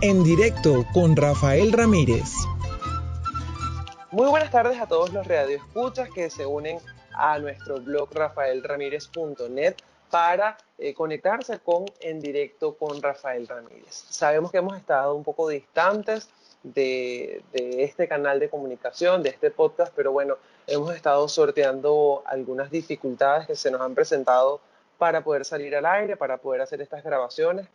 En directo con Rafael Ramírez. Muy buenas tardes a todos los radioescuchas que se unen a nuestro blog rafaelramirez.net para conectarse con En Directo con Rafael Ramírez. Sabemos que hemos estado un poco distantes de este canal de comunicación, de este podcast, pero bueno, hemos estado sorteando algunas dificultades que se nos han presentado para poder salir al aire, para poder hacer estas grabaciones,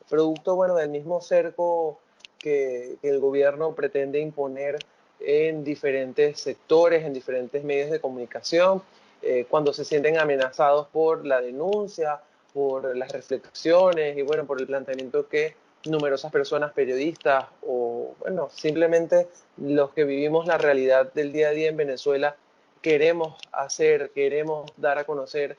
producto, bueno, del mismo cerco que el gobierno pretende imponer en diferentes sectores, en diferentes medios de comunicación, cuando se sienten amenazados por la denuncia, por las reflexiones y bueno, por el planteamiento que numerosas personas, periodistas o bueno, simplemente los que vivimos la realidad del día a día en Venezuela queremos hacer, queremos dar a conocer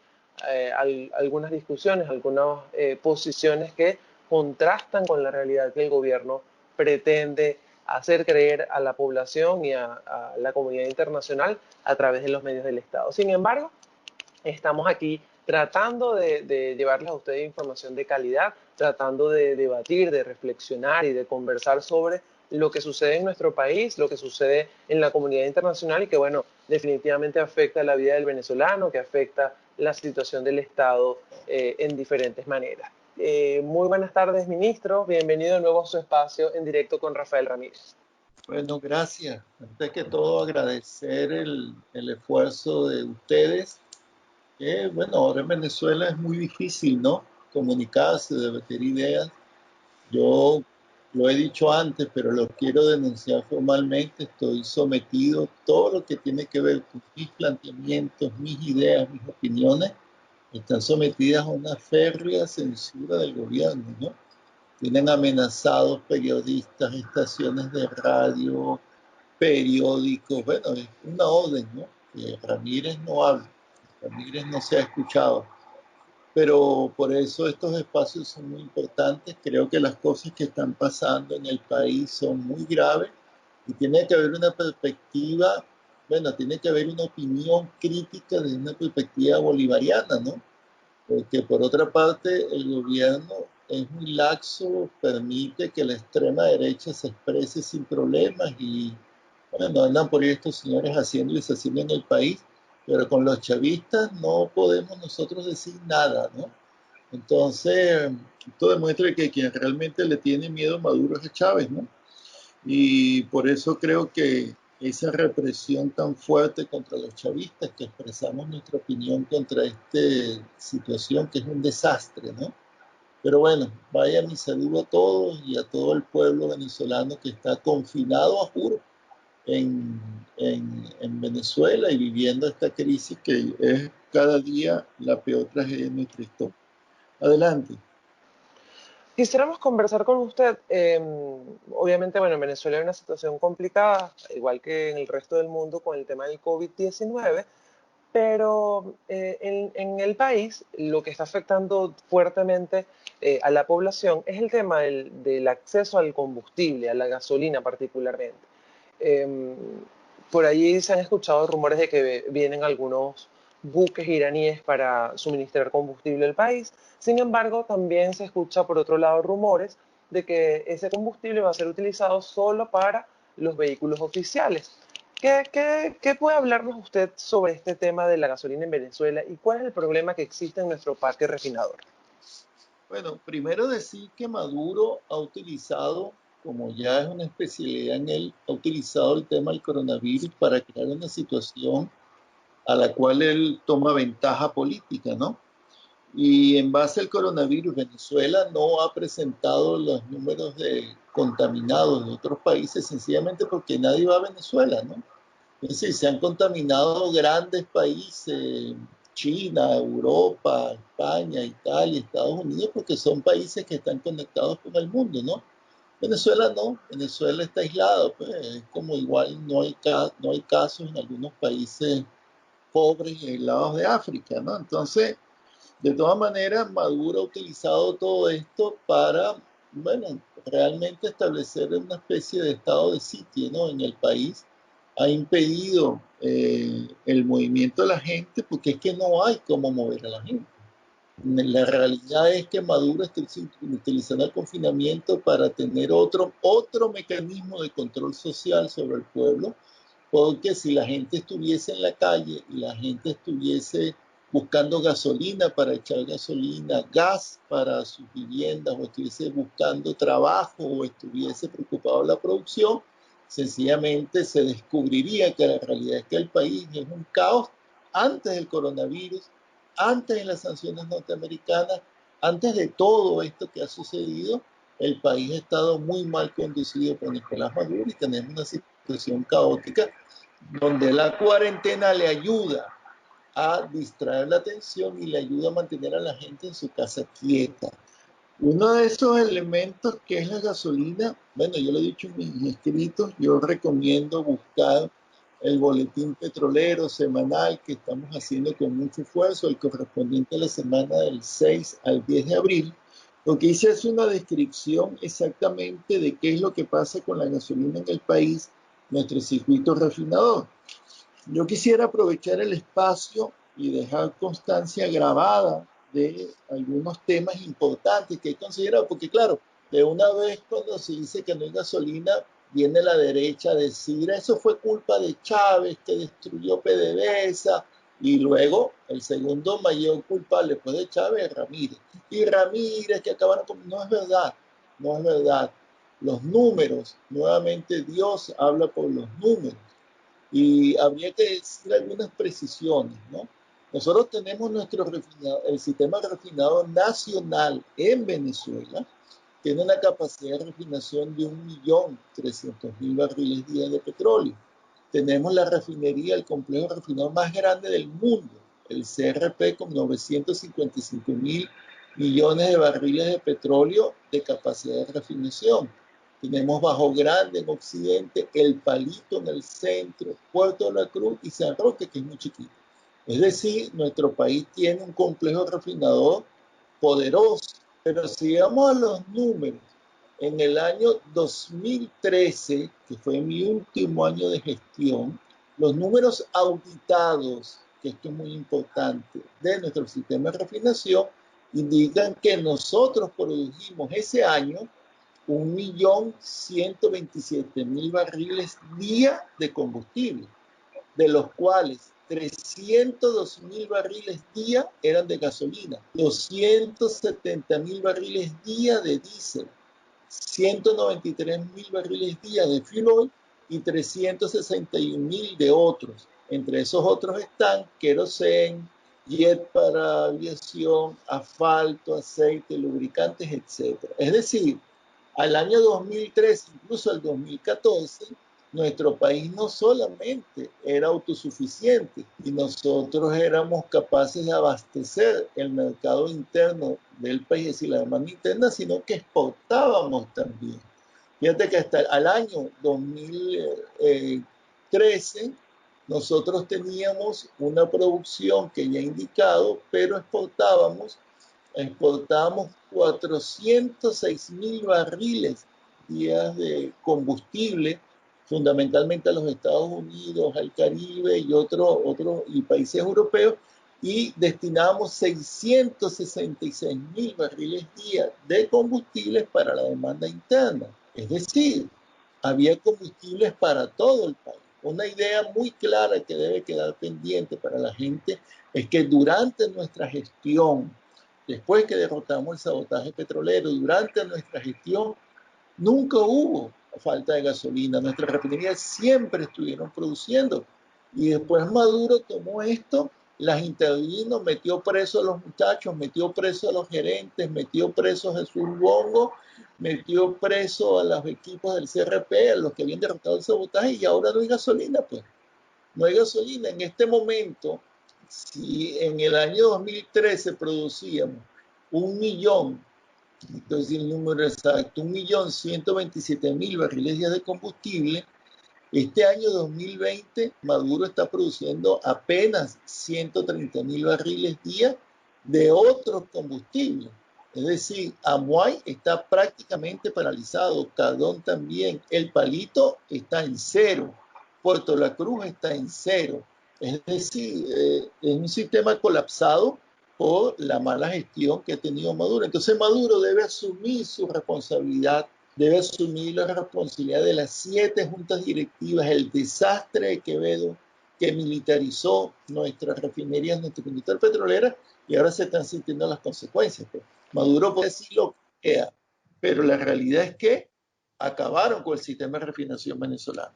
algunas discusiones, algunas posiciones que contrastan con la realidad que el gobierno pretende hacer creer a la población y a la comunidad internacional a través de los medios del Estado. Sin embargo, estamos aquí tratando de llevarles a ustedes información de calidad, tratando de debatir, de reflexionar y de conversar sobre lo que sucede en nuestro país, lo que sucede en la comunidad internacional y que, bueno, definitivamente afecta la vida del venezolano, que afecta la situación del Estado en diferentes maneras. Muy buenas tardes, ministro. Bienvenido de nuevo a su espacio En Directo con Rafael Ramírez. Bueno, gracias. Antes que todo, agradecer el esfuerzo de ustedes. Bueno, ahora en Venezuela es muy difícil, ¿no? Comunicarse, debatir ideas. Yo lo he dicho antes, pero lo quiero denunciar formalmente. Estoy sometido, todo lo que tiene que ver con mis planteamientos, mis ideas, mis opiniones, están sometidas a una férrea censura del gobierno, ¿no? Tienen amenazados periodistas, estaciones de radio, periódicos. Bueno, es una orden, ¿no? Que Ramírez no habla, Ramírez no se ha escuchado. Pero por eso estos espacios son muy importantes. Creo que las cosas que están pasando en el país son muy graves y tiene que haber una perspectiva, bueno, tiene que haber una opinión crítica desde una perspectiva bolivariana, ¿no? Porque por otra parte el gobierno es muy laxo, permite que la extrema derecha se exprese sin problemas y bueno, andan por ahí estos señores haciendo y deshaciendo en el país, pero con los chavistas no podemos nosotros decir nada, ¿no? Entonces, esto demuestra que quien realmente le tiene miedo a Maduro es a Chávez, ¿no? Y por eso creo que esa represión tan fuerte contra los chavistas, que expresamos nuestra opinión contra esta situación que es un desastre, ¿no? Pero bueno, vaya mi saludo a todos y a todo el pueblo venezolano que está confinado, a juro, en Venezuela y viviendo esta crisis que es cada día la peor tragedia de nuestra historia. Adelante. Quisiéramos conversar con usted. Obviamente, bueno, en Venezuela hay una situación complicada, igual que en el resto del mundo con el tema del COVID-19, pero en el país lo que está afectando fuertemente a la población es el tema del acceso al combustible, a la gasolina particularmente. Eh, por allí se han escuchado rumores de que vienen algunos buques iraníes para suministrar combustible al país. Sin embargo, también se escucha por otro lado rumores de que ese combustible va a ser utilizado solo para los vehículos oficiales. ¿Qué puede hablarnos usted sobre este tema de la gasolina en Venezuela y cuál es el problema que existe en nuestro parque refinador? Bueno, primero decir que Maduro ha utilizado, como ya es una especialidad en él, ha utilizado el tema del coronavirus para crear una situación a la cual él toma ventaja política, ¿no? Y en base al coronavirus, Venezuela no ha presentado los números de contaminados de otros países sencillamente porque nadie va a Venezuela, ¿no? Es decir, se han contaminado grandes países, China, Europa, España, Italia, Estados Unidos, porque son países que están conectados con el mundo, ¿no? Venezuela no, Venezuela está aislado, pues es como igual no hay casos en algunos países pobres y aislados de África, ¿no? Entonces, de todas maneras, Maduro ha utilizado todo esto para, bueno, realmente establecer una especie de estado de sitio, ¿no? En el país. Ha impedido el movimiento de la gente porque es que no hay cómo mover a la gente. La realidad es que Maduro está utilizando el confinamiento para tener otro mecanismo de control social sobre el pueblo, porque si la gente estuviese en la calle y la gente estuviese buscando gasolina para echar gasolina, gas para sus viviendas, o estuviese buscando trabajo o estuviese preocupado de la producción, sencillamente se descubriría que la realidad es que el país es un caos antes del coronavirus, antes de las sanciones norteamericanas, antes de todo esto que ha sucedido. El país ha estado muy mal conducido por Nicolás Maduro y tenemos una situación caótica donde la cuarentena le ayuda a distraer la atención y le ayuda a mantener a la gente en su casa quieta. Uno de esos elementos que es la gasolina, bueno, yo lo he dicho en mis escritos, yo recomiendo buscar el boletín petrolero semanal que estamos haciendo con mucho esfuerzo, el correspondiente a la semana del 6 al 10 de abril. Lo que hice es una descripción exactamente de qué es lo que pasa con la gasolina en el país, nuestro circuito refinador. Yo quisiera aprovechar el espacio y dejar constancia grabada de algunos temas importantes que he considerado, porque claro, de una vez cuando se dice que no hay gasolina, viene la derecha a decir, eso fue culpa de Chávez que destruyó PDVSA, y luego el segundo mayor culpable después de Chávez es Ramírez. Y Ramírez que acabaron con... No es verdad, no es verdad. Los números, nuevamente Dios habla por los números. Y habría que decir algunas precisiones, ¿no? Nosotros tenemos el sistema refinador nacional en Venezuela, tiene una capacidad de refinación de 1.300.000 barriles día de petróleo. Tenemos la refinería, el complejo refinador más grande del mundo, el CRP, con 955.000 millones de barriles de petróleo de capacidad de refinación. Tenemos Bajo Grande en Occidente, El Palito en el centro, Puerto de la Cruz y San Roque, que es muy chiquito. Es decir, nuestro país tiene un complejo refinador poderoso, pero si vamos a los números, en el año 2013, que fue mi último año de gestión, los números auditados, que esto es muy importante, de nuestro sistema de refinación, indican que nosotros produjimos ese año 1.127.000 barriles día de combustible, de los cuales 302.000 barriles día eran de gasolina, 270.000 barriles día de diésel, 193.000 barriles día de fuel oil y 361.000 de otros. Entre esos otros están queroseno, jet para aviación, asfalto, aceite, lubricantes, etc. Es decir, al año 2013, incluso al 2014, nuestro país no solamente era autosuficiente y nosotros éramos capaces de abastecer el mercado interno del país y la demanda interna, sino que exportábamos también. Fíjate que hasta el año 2013 nosotros teníamos una producción que ya he indicado, pero exportábamos 406.000 barriles días de combustible, fundamentalmente a los Estados Unidos, al Caribe y países europeos, y destinábamos 666.000 barriles día de combustibles para la demanda interna. Es decir, había combustibles para todo el país. Una idea muy clara que debe quedar pendiente para la gente es que durante nuestra gestión, después que derrotamos el sabotaje petrolero, durante nuestra gestión, nunca hubo falta de gasolina. Nuestras refinerías siempre estuvieron produciendo. Y después Maduro tomó esto, las intervino, metió preso a los muchachos, metió preso a los gerentes, metió preso a Jesús Bongo, metió preso a los equipos del CRP, a los que habían derrotado el sabotaje, y ahora no hay gasolina, pues. No hay gasolina. En este momento, si en el año 2013 producíamos 1.000.000, entonces el número exacto, 1.127.000 barriles de combustible, este año 2020 Maduro está produciendo apenas 130.000 barriles día de otros combustibles. Es decir, Amuay está prácticamente paralizado, Cardón también, El Palito está en cero, Puerto La Cruz está en cero. Es decir, es un sistema colapsado por la mala gestión que ha tenido Maduro. Entonces Maduro debe asumir su responsabilidad, debe asumir la responsabilidad de las 7 juntas directivas, el desastre de Quevedo que militarizó nuestras refinerías, nuestra industria petrolera, y ahora se están sintiendo las consecuencias. Pues. Maduro puede decir lo que sea, pero la realidad es que acabaron con el sistema de refinación venezolano.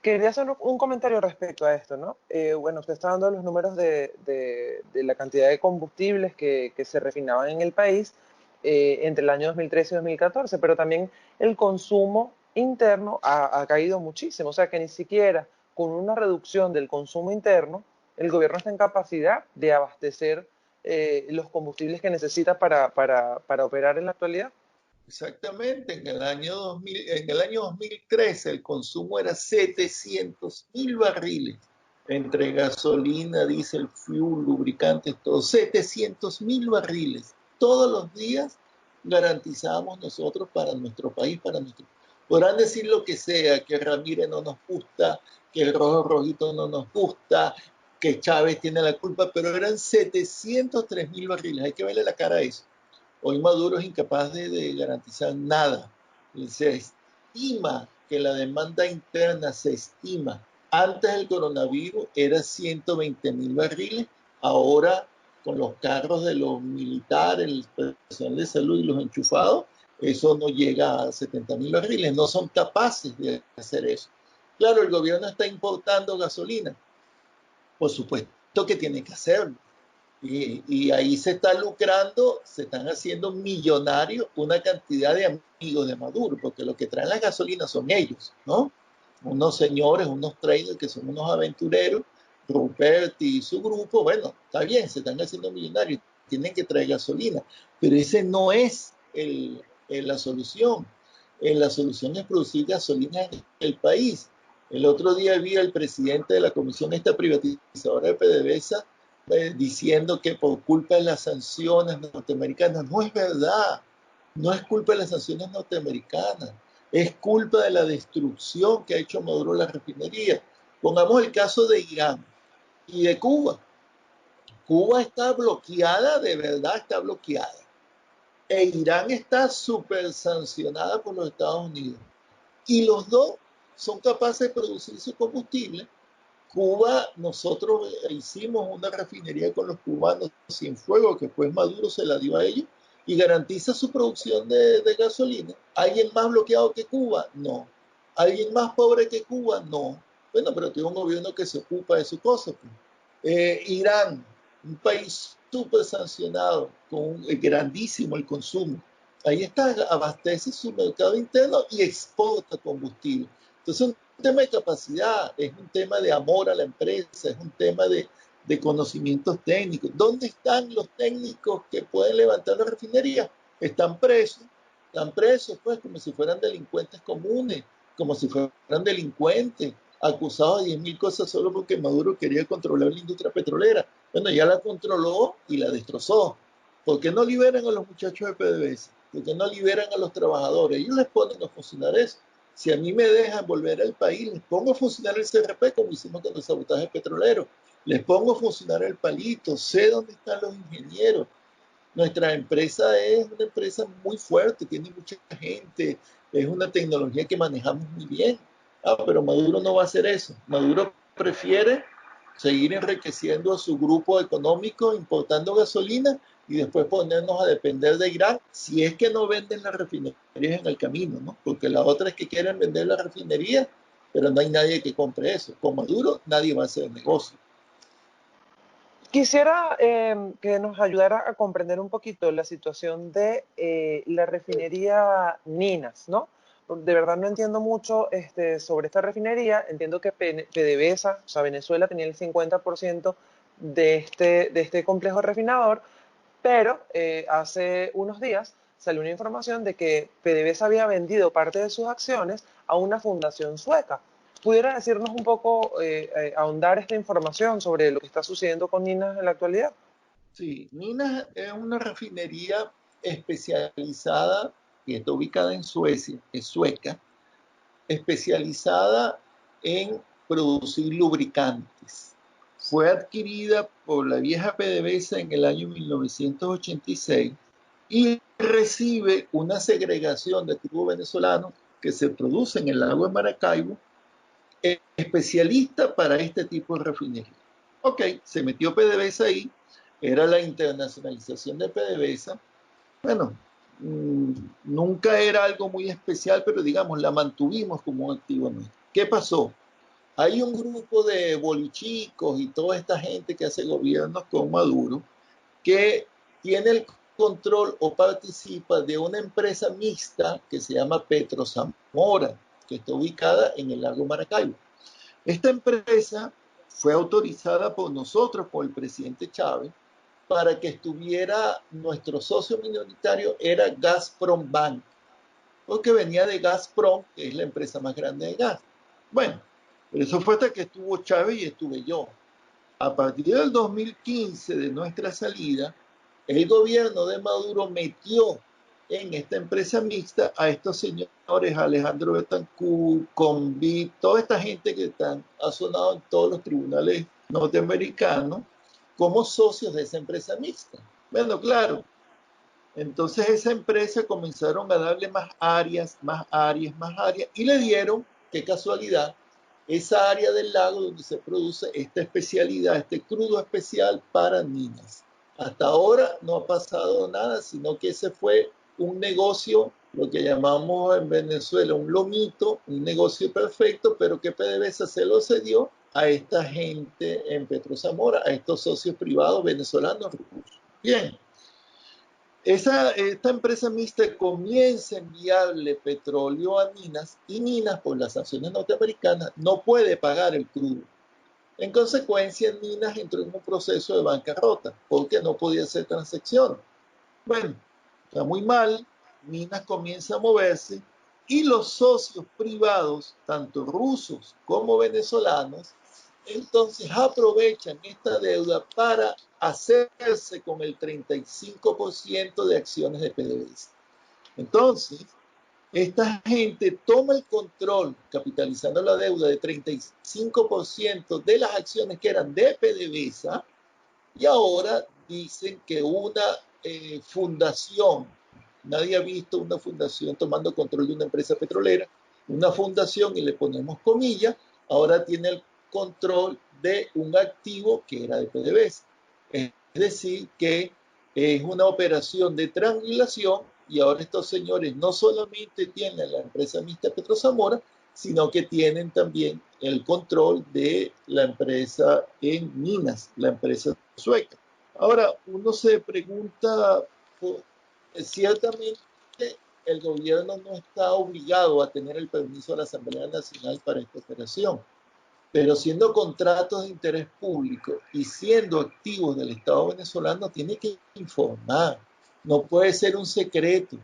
Quería hacer un comentario respecto a esto, ¿no? Bueno, usted está dando los números de la cantidad de combustibles que se refinaban en el país entre el año 2013 y 2014, pero también el consumo interno ha caído muchísimo, o sea que ni siquiera con una reducción del consumo interno, el gobierno está en capacidad de abastecer los combustibles que necesita para operar en la actualidad. Exactamente, en el año 2013 el consumo era 700.000 barriles entre gasolina, diésel, fuel, lubricantes, todo, 700.000 barriles. Todos los días garantizábamos nosotros para nuestro país, para nuestro. Podrán decir lo que sea, que Ramírez no nos gusta, que el rojo rojito no nos gusta, que Chávez tiene la culpa, pero eran 703.000 barriles. Hay que verle la cara a eso. Hoy Maduro es incapaz de garantizar nada. Se estima que la demanda interna se estima. Antes del coronavirus era 120.000 barriles. Ahora, con los carros de los militares, el personal de salud y los enchufados, eso no llega a 70.000 barriles. No son capaces de hacer eso. Claro, el gobierno está importando gasolina. Por supuesto que tiene que hacerlo. Y ahí se está lucrando, se están haciendo millonarios una cantidad de amigos de Maduro, porque lo que traen la gasolina son ellos, ¿no? Unos señores, unos traders que son unos aventureros, Rupert y su grupo, bueno, está bien, se están haciendo millonarios, tienen que traer gasolina, pero ese no es la solución. La solución es producir gasolina en el país. El otro día vi al presidente de la comisión esta privatizadora de PDVSA diciendo que por culpa de las sanciones norteamericanas. No es verdad. No es culpa de las sanciones norteamericanas. Es culpa de la destrucción que ha hecho Maduro la refinería. Pongamos el caso de Irán y de Cuba. Cuba está bloqueada, de verdad está bloqueada. E Irán está súper sancionada por los Estados Unidos. Y los dos son capaces de producir su combustible. Cuba, nosotros hicimos una refinería con los cubanos sin fuego, que pues Maduro se la dio a ellos, y garantiza su producción de gasolina. ¿Alguien más bloqueado que Cuba? No. ¿Alguien más pobre que Cuba? No. Bueno, pero tiene un gobierno que se ocupa de su cosa. Pues. Irán, un país súper sancionado, grandísimo el consumo. Ahí está, abastece su mercado interno y exporta combustible. Entonces, un tema de capacidad, es un tema de amor a la empresa, es un tema de conocimientos técnicos. ¿Dónde están los técnicos que pueden levantar la refinería? Están presos pues como si fueran delincuentes comunes, como si fueran delincuentes, acusados de 10.000 cosas solo porque Maduro quería controlar la industria petrolera. Bueno, ya la controló y la destrozó. ¿Por qué no liberan a los muchachos de PDVSA? ¿Por qué no liberan a los trabajadores? Ellos les ponen a funcionar eso. Si a mí me dejan volver al país, les pongo a funcionar el CRP como hicimos con el sabotaje petrolero. Les pongo a funcionar el palito, sé dónde están los ingenieros. Nuestra empresa es una empresa muy fuerte, tiene mucha gente, es una tecnología que manejamos muy bien. Ah, pero Maduro no va a hacer eso. Maduro prefiere seguir enriqueciendo a su grupo económico, importando gasolina y después ponernos a depender de Irán si es que no venden las refinerías en el camino, ¿no? Porque la otra es que quieren vender las refinerías, pero no hay nadie que compre eso. Con Maduro nadie va a hacer negocio. Quisiera que nos ayudara a comprender un poquito la situación de la refinería Ninas, ¿no? De verdad no entiendo mucho sobre esta refinería. Entiendo que PDVSA, o sea, Venezuela tenía el 50% de este complejo refinador, pero hace unos días salió una información de que PDVSA había vendido parte de sus acciones a una fundación sueca. ¿Pudiera decirnos un poco, ahondar esta información sobre lo que está sucediendo con Ninas en la actualidad? Sí, Minas es una refinería especializada que está ubicada en Suecia, es sueca, especializada en producir lubricantes. fue adquirida por la vieja PDVSA en el año 1986 y recibe una segregación de crudo venezolano que se produce en el lago de Maracaibo, especialista para este tipo de refinería. Ok, se metió PDVSA ahí, era la internacionalización de PDVSA. Bueno, nunca era algo muy especial, pero digamos, la mantuvimos como un activo nuestro. ¿Qué pasó? Hay un grupo de bolichicos y toda esta gente que hace gobiernos con Maduro que tiene el control o participa de una empresa mixta que se llama Petro Zamora, que está ubicada en el lago Maracaibo. Esta empresa fue autorizada por nosotros, por el presidente Chávez, para que estuviera, nuestro socio minoritario era Gazprom Bank, porque venía de Gazprom, que es la empresa más grande de gas. Bueno, eso fue hasta que estuvo Chávez y estuve yo. A partir del 2015, de nuestra salida, el gobierno de Maduro metió en esta empresa mixta a estos señores, Alejandro Betancourt, Convit, toda esta gente que ha sonado en todos los tribunales norteamericanos, como socios de esa empresa mixta. Bueno, claro, entonces esa empresa comenzaron a darle más áreas, más áreas, más áreas, y le dieron, qué casualidad, esa área del lago donde se produce esta especialidad, este crudo especial para niñas. Hasta ahora no ha pasado nada, sino que ese fue un negocio, lo que llamamos en Venezuela un lomito, un negocio perfecto, pero que PDVSA se lo cedió a esta gente en Petro Zamora, a estos socios privados venezolanos. Bien, esta empresa mixta comienza a enviarle petróleo a Minas y Minas, por las sanciones norteamericanas, no puede pagar el crudo. En consecuencia, Minas entró en un proceso de bancarrota porque no podía hacer transacciones. Bueno, está muy mal, Minas comienza a moverse y los socios privados, tanto rusos como venezolanos, entonces aprovechan esta deuda para hacerse con el 35% de acciones de PDVSA. Entonces, esta gente toma el control, capitalizando la deuda de 35% de las acciones que eran de PDVSA, y ahora dicen que una fundación, nadie ha visto una fundación tomando control de una empresa petrolera, una fundación, y le ponemos comillas, ahora tiene el control de un activo que era de PDVSA. Es decir, que es una operación de triangulación y ahora estos señores no solamente tienen la empresa mixta Petro Zamora, sino que tienen también el control de la empresa en Minas, la empresa sueca. Ahora, uno se pregunta, ciertamente el gobierno no está obligado a tener el permiso de la Asamblea Nacional para esta operación, pero siendo contratos de interés público y siendo activos del Estado venezolano, tiene que informar, no puede ser un secreto,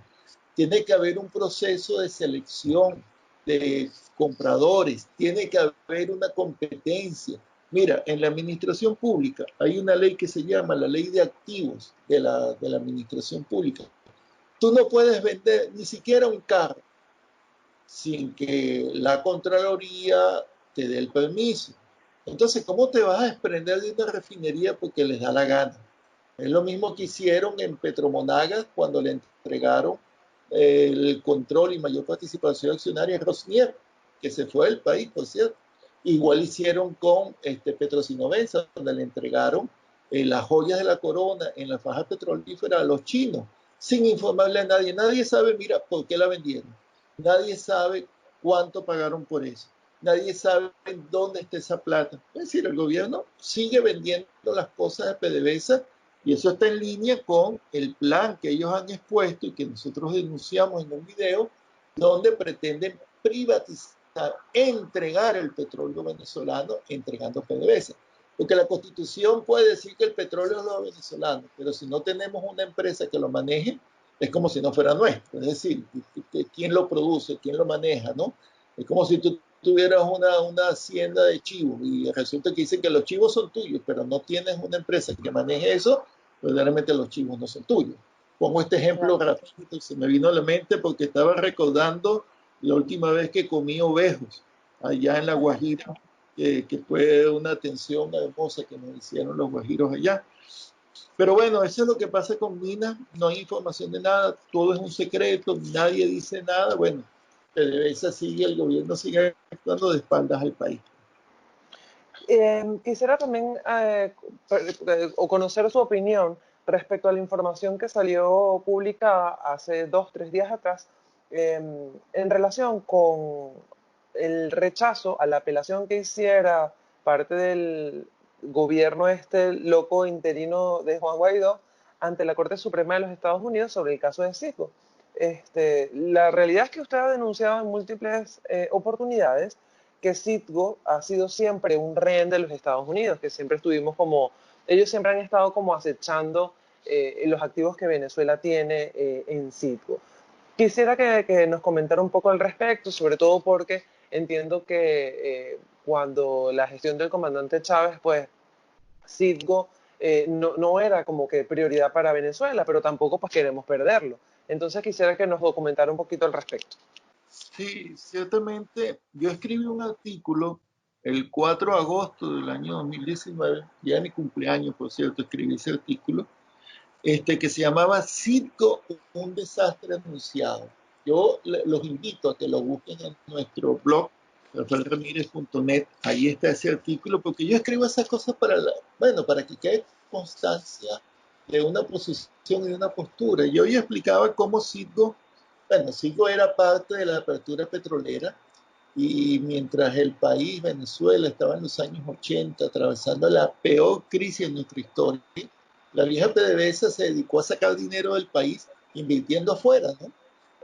tiene que haber un proceso de selección de compradores, tiene que haber una competencia. Mira, en la administración pública hay una ley que se llama la ley de activos de la administración pública. Tú no puedes vender ni siquiera un carro sin que la Contraloría te dé el permiso. Entonces, ¿cómo te vas a desprender de una refinería porque les da la gana? Es lo mismo que hicieron en Petromonagas cuando le entregaron el control y mayor participación accionaria a Rosneft, que se fue del país, por cierto. Igual hicieron con Petrosinovenza, donde le entregaron las joyas de la corona en la faja petrolífera a los chinos, sin informarle a nadie. Nadie sabe, mira, por qué la vendieron. Nadie sabe cuánto pagaron por eso. Nadie sabe dónde está esa plata. Es decir, el gobierno sigue vendiendo las cosas de PDVSA y eso está en línea con el plan que ellos han expuesto y que nosotros denunciamos en un video donde pretenden privatizar, entregar el petróleo venezolano entregando PDVSA. Porque la Constitución puede decir que el petróleo es de los venezolanos, pero si no tenemos una empresa que lo maneje, es como si no fuera nuestro. Es decir, ¿quién lo produce? ¿Quién lo maneja? ¿No? Es como si tú tuvieras una hacienda de chivos y resulta que dicen que los chivos son tuyos, pero no tienes una empresa que maneje eso, verdaderamente los chivos no son tuyos. Pongo este ejemplo rápido, se me vino a la mente porque estaba recordando la última vez que comí ovejos allá en La Guajira que fue una atención hermosa que nos hicieron los guajiros allá. Pero bueno, eso es lo que pasa con Minas, no hay información de nada, todo es un secreto, nadie dice nada. Bueno, PDVSA sigue, el gobierno sigue actuando de espaldas al país. Quisiera también o conocer su opinión respecto a la información que salió publicada hace 2, 3 días atrás en relación con el rechazo a la apelación que hiciera parte del gobierno este loco interino de Juan Guaidó ante la Corte Suprema de los Estados Unidos sobre el caso de Citgo. La realidad es que usted ha denunciado en múltiples oportunidades que Citgo ha sido siempre un rehén de los Estados Unidos, que siempre estuvimos como, ellos siempre han estado como acechando los activos que Venezuela tiene en Citgo. Quisiera que nos comentara un poco al respecto, sobre todo porque entiendo que cuando la gestión del comandante Chávez, pues Citgo no era como que prioridad para Venezuela, pero tampoco pues queremos perderlo. Entonces quisiera que nos documentara un poquito al respecto. Sí, ciertamente, yo escribí un artículo el 4 de agosto del año 2019, ya de mi cumpleaños, por cierto, escribí ese artículo, que se llamaba Citgo, un desastre anunciado. Yo los invito a que lo busquen en nuestro blog, rafaelramirez.net, ahí está ese artículo, porque yo escribo esas cosas bueno, para que quede constancia de una posición y de una postura. Yo ya explicaba cómo Citgo, bueno, Citgo era parte de la apertura petrolera, y mientras el país, Venezuela, estaba en los años 80 atravesando la peor crisis de nuestra historia, la vieja PDVSA se dedicó a sacar dinero del país invirtiendo afuera, ¿no?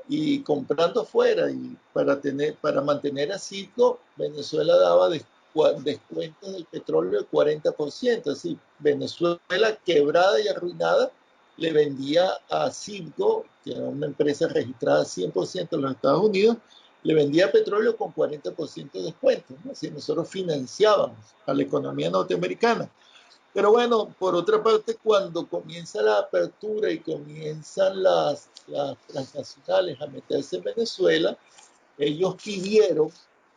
Y comprando afuera. Y para mantener a Citgo, Venezuela daba descuentos del petróleo del 40%. Es decir, Venezuela quebrada y arruinada le vendía a Citgo, que era una empresa registrada 100% en los Estados Unidos, le vendía petróleo con 40% de descuento, ¿no? Así nosotros financiábamos a la economía norteamericana. Pero bueno, por otra parte, cuando comienza la apertura y comienzan las transnacionales a meterse en Venezuela, ellos pidieron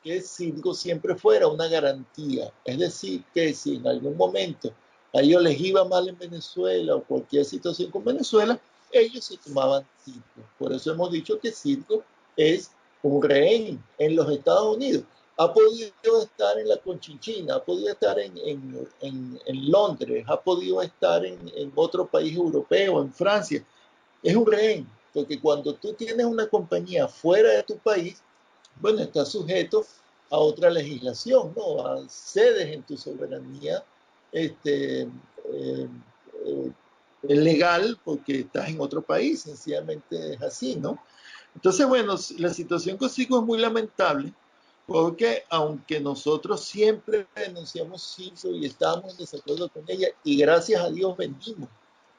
que Citgo siempre fuera una garantía. Es decir, que si en algún momento a ellos les iba mal en Venezuela o cualquier situación con Venezuela, ellos se tomaban Citgo. Por eso hemos dicho que Citgo es un rehén en los Estados Unidos. Ha podido estar en la Conchinchina, ha podido estar en Londres, ha podido estar en otro país europeo, en Francia. Es un rehén, porque cuando tú tienes una compañía fuera de tu país, bueno, está sujeto a otra legislación, ¿no? A cedes en tu soberanía es legal porque estás en otro país, sencillamente es así, ¿no? Entonces, bueno, la situación consigo es muy lamentable porque aunque nosotros siempre denunciamos Citgo y estábamos en desacuerdo con ella, y gracias a Dios vendimos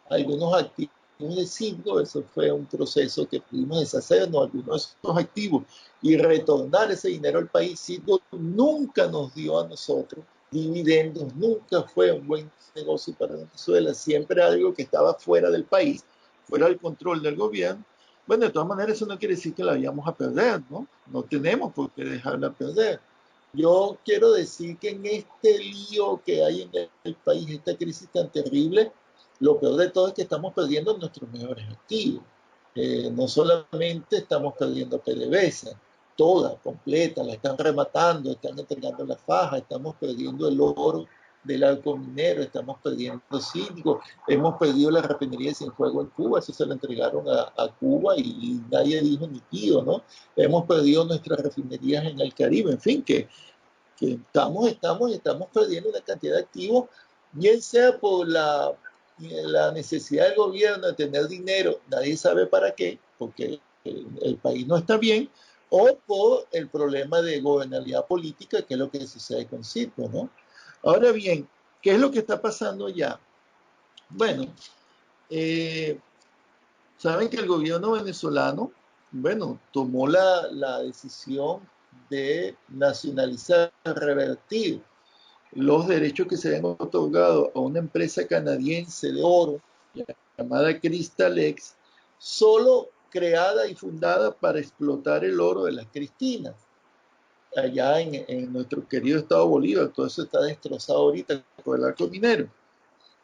algunos activos de Citgo, eso fue un proceso que pudimos deshacernos algunos de esos activos y retornar ese dinero al país. Citgo nunca nos dio a nosotros dividendos, nunca fue un buen negocio para Venezuela, siempre algo que estaba fuera del país, fuera del control del gobierno. Bueno, de todas maneras, eso no quiere decir que la vayamos a perder, ¿no? No tenemos por qué dejarla perder. Yo quiero decir que en este lío que hay en el país, esta crisis tan terrible, lo peor de todo es que estamos perdiendo nuestros mejores activos. No solamente estamos perdiendo PDVSA, toda, completa, la están rematando, están entregando la faja, estamos perdiendo el oro del arco minero, estamos perdiendo Citgo, hemos perdido la refinería de Cienfuegos en Cuba, eso se lo entregaron a Cuba y nadie dijo ni tío, ¿no? Hemos perdido nuestras refinerías en el Caribe, en fin, que estamos perdiendo una cantidad de activos, bien sea por la necesidad del gobierno de tener dinero, nadie sabe para qué, porque el país no está bien, o por el problema de gobernabilidad política, que es lo que sucede con Citgo, ¿no? Ahora bien, ¿qué es lo que está pasando ya? Bueno, eh, saben que el gobierno venezolano, bueno, tomó la decisión de nacionalizar, revertir los derechos que se habían otorgado a una empresa canadiense de oro llamada Crystalex, solo creada y fundada para explotar el oro de las cristinas. allá en nuestro querido estado Bolívar. Todo eso está destrozado ahorita con el arco minero.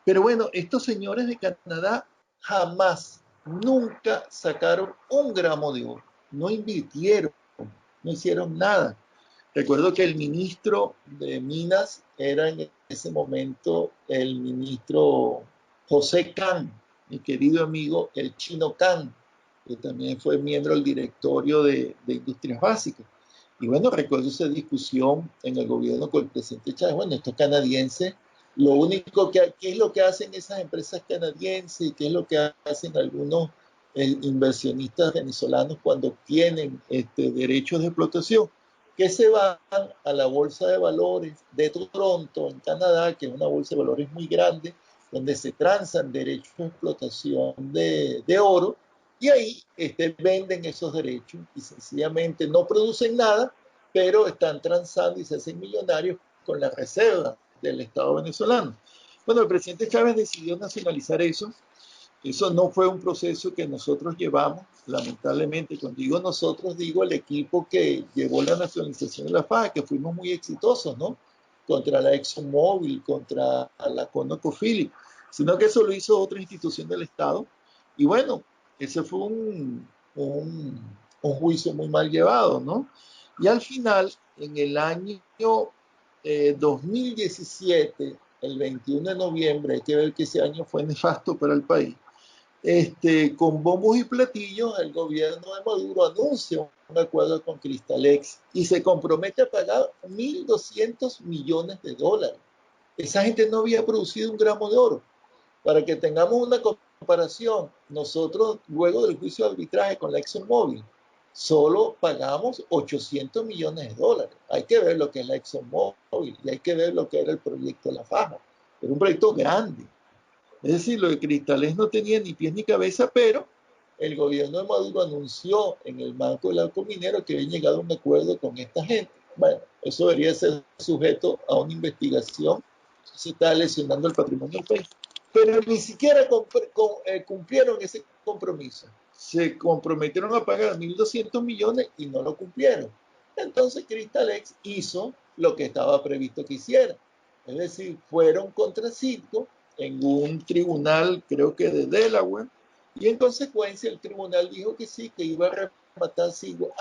Pero bueno, estos señores de Canadá jamás, nunca sacaron un gramo de oro. No invirtieron, no hicieron nada. Recuerdo que el ministro de Minas era en ese momento el ministro José Can, mi querido amigo el Chino Can, que también fue miembro del directorio de Industrias Básicas. Y bueno, recuerdo esa discusión en el gobierno con el presidente Chávez. Bueno, estos canadienses, lo único que, ¿qué es lo que hacen esas empresas canadienses y qué es lo que hacen algunos inversionistas venezolanos cuando tienen derechos de explotación? Que se van a la bolsa de valores de Toronto, en Canadá, que es una bolsa de valores muy grande, donde se transan derechos de explotación de oro, y ahí venden esos derechos y sencillamente no producen nada, pero están transando y se hacen millonarios con la reserva del Estado venezolano. Bueno, el presidente Chávez decidió nacionalizar eso. Eso no fue un proceso que nosotros llevamos, lamentablemente. Cuando digo nosotros, digo el equipo que llevó la nacionalización de la FAA, que fuimos muy exitosos, ¿no? Contra la ExxonMobil, contra la ConocoPhillips, sino que eso lo hizo otra institución del Estado. Y bueno, ese fue un juicio muy mal llevado, ¿no? Y al final, en el año 2017, el 21 de noviembre, hay que ver que ese año fue nefasto para el país, con bombos y platillos, el gobierno de Maduro anuncia un acuerdo con Cristalex y se compromete a pagar 1.200 millones de dólares. Esa gente no había producido un gramo de oro. Para que tengamos una comparación, nosotros luego del juicio de arbitraje con la ExxonMobil, solo pagamos 800 millones de dólares. Hay que ver lo que es la ExxonMobil y hay que ver lo que era el proyecto de La Faja. Era un proyecto grande. Es decir, lo de Cristales no tenía ni pies ni cabeza, pero el gobierno de Maduro anunció en el marco del arco minero que había llegado a un acuerdo con esta gente. Bueno, eso debería ser sujeto a una investigación. Se está lesionando el patrimonio del país. Pero ni siquiera cumplieron ese compromiso. Se comprometieron a pagar 1.200 millones y no lo cumplieron. Entonces Cristalex hizo lo que estaba previsto que hiciera. Es decir, fueron contra Citgo en un tribunal, creo que de Delaware, y en consecuencia el tribunal dijo que sí, que iba a rematar Citgo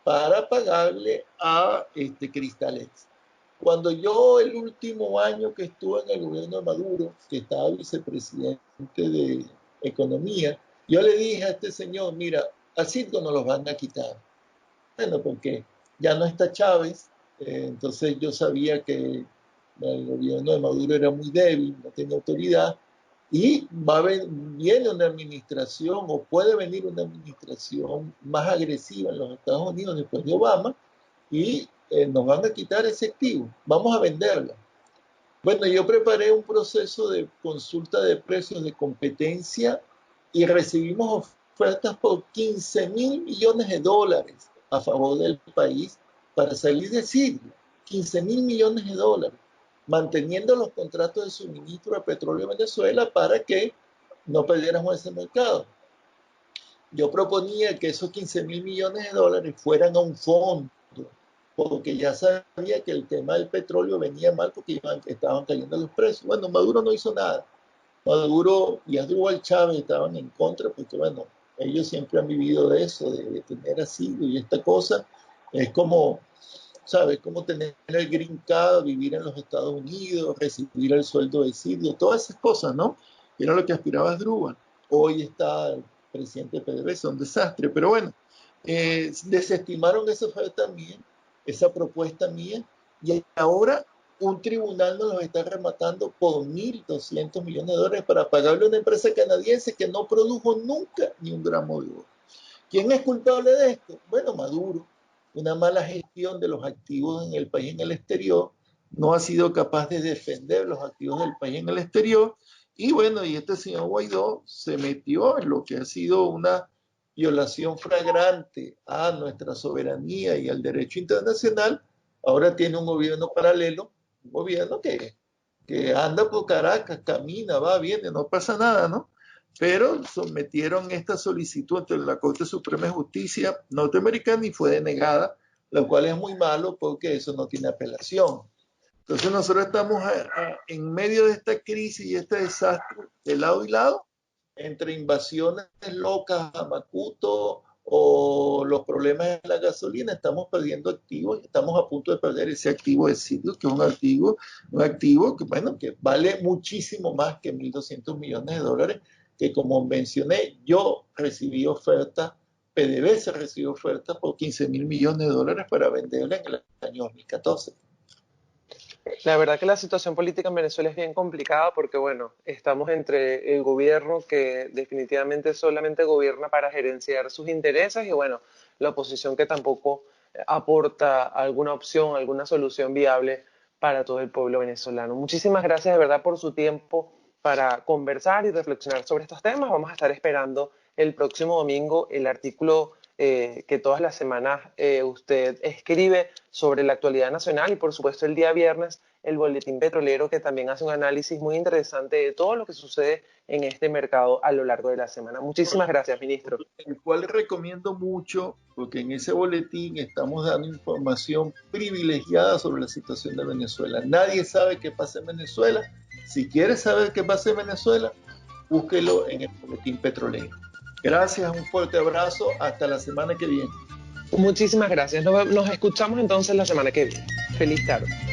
para pagarle a Cristalex. Cuando yo el último año que estuve en el gobierno de Maduro, que estaba vicepresidente de Economía, yo le dije a este señor, mira, a Citgo no los van a quitar. Bueno, porque ya no está Chávez, entonces yo sabía que el gobierno de Maduro era muy débil, no tenía autoridad, y viene una administración, o puede venir una administración más agresiva en los Estados Unidos después de Obama, y nos van a quitar ese activo, vamos a venderla. Bueno, yo preparé un proceso de consulta de precios de competencia y recibimos ofertas por 15.000 millones de dólares a favor del país para salir de Siria. 15.000 millones de dólares, manteniendo los contratos de suministro de petróleo a Venezuela para que no perdiéramos ese mercado. Yo proponía que esos 15.000 millones de dólares fueran a un fondo, porque ya sabía que el tema del petróleo venía mal porque estaban cayendo los precios. Bueno, Maduro no hizo nada. Maduro y Aníbal Chávez estaban en contra porque, bueno, ellos siempre han vivido de eso, de tener asilo y esta cosa. Es como, ¿sabes? Como tener el green card, vivir en los Estados Unidos, recibir el sueldo de Sirio, todas esas cosas, ¿no? Era lo que aspiraba Asdrúbal. Hoy está el presidente PDVSA, un desastre. Pero bueno, desestimaron esa oferta mía, esa propuesta mía, y ahora un tribunal nos los está rematando por 1.200 millones de dólares para pagarle a una empresa canadiense que no produjo nunca ni un gramo de oro. ¿Quién es culpable de esto? Bueno, Maduro. Una mala gestión de los activos en el país y en el exterior. No ha sido capaz de defender los activos del país en el exterior. Y bueno, y este señor Guaidó se metió en lo que ha sido una violación flagrante a nuestra soberanía y al derecho internacional. Ahora tiene un gobierno paralelo, un gobierno que anda por Caracas, camina, va, viene, no pasa nada, ¿no? Pero sometieron esta solicitud ante la Corte Suprema de Justicia norteamericana y fue denegada lo cual es muy malo porque eso no tiene apelación. Entonces nosotros estamos en medio de esta crisis y este desastre de lado y lado, entre invasiones locas a Macuto o los problemas de la gasolina, estamos perdiendo activos y estamos a punto de perder ese activo de sitio, que es un activo que, bueno, que vale muchísimo más que 1.200 millones de dólares, que como mencioné, yo recibí ofertas, PDVSA recibió ofertas por 15.000 millones de dólares para venderla en el año 2014. La verdad que la situación política en Venezuela es bien complicada porque, bueno, estamos entre el gobierno que definitivamente solamente gobierna para gerenciar sus intereses y, bueno, la oposición que tampoco aporta alguna opción, alguna solución viable para todo el pueblo venezolano. Muchísimas gracias de verdad por su tiempo para conversar y reflexionar sobre estos temas. Vamos a estar esperando el próximo domingo el artículo que todas las semanas usted escribe sobre la actualidad nacional y por supuesto el día viernes el Boletín Petrolero que también hace un análisis muy interesante de todo lo que sucede en este mercado a lo largo de la semana. Muchísimas gracias, ministro. El cual recomiendo mucho porque en ese boletín estamos dando información privilegiada sobre la situación de Venezuela. Nadie sabe qué pasa en Venezuela. Si quieres saber qué pasa en Venezuela, búsquelo en el Boletín Petrolero. Gracias, un fuerte abrazo, hasta la semana que viene. Muchísimas gracias. Nos escuchamos entonces la semana que viene. Feliz tarde.